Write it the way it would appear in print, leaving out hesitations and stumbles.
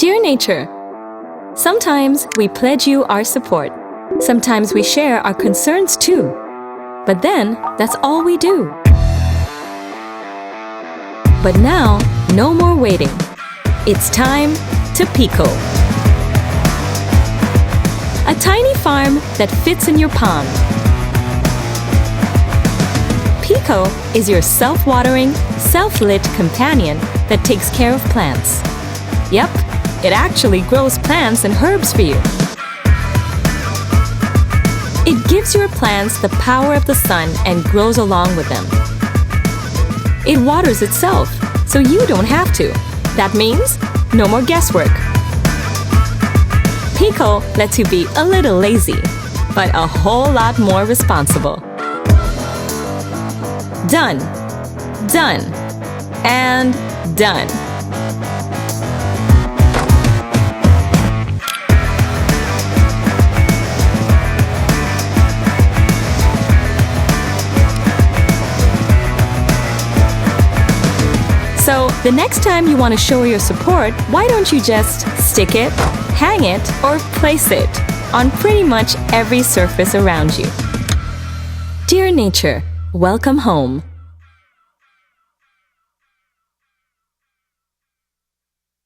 Dear Nature, sometimes we pledge you our support. Sometimes we share our concerns too. But then, that's all we do. But now, no more waiting. It's time to Pico. A tiny farm that fits in your palm. Pico is your self-watering, self-lit companion that takes care of plants. Yep, it actually grows plants and herbs for you. It gives your plants the power of the sun and grows along with them. It waters itself, so you don't have to. That means no more guesswork. Pico lets you be a little lazy, but a whole lot more responsible. Done, done, and done. So, the next time you want to show your support, why don't you just stick it, hang it, or place it on pretty much every surface around you? Dear Nature, welcome home.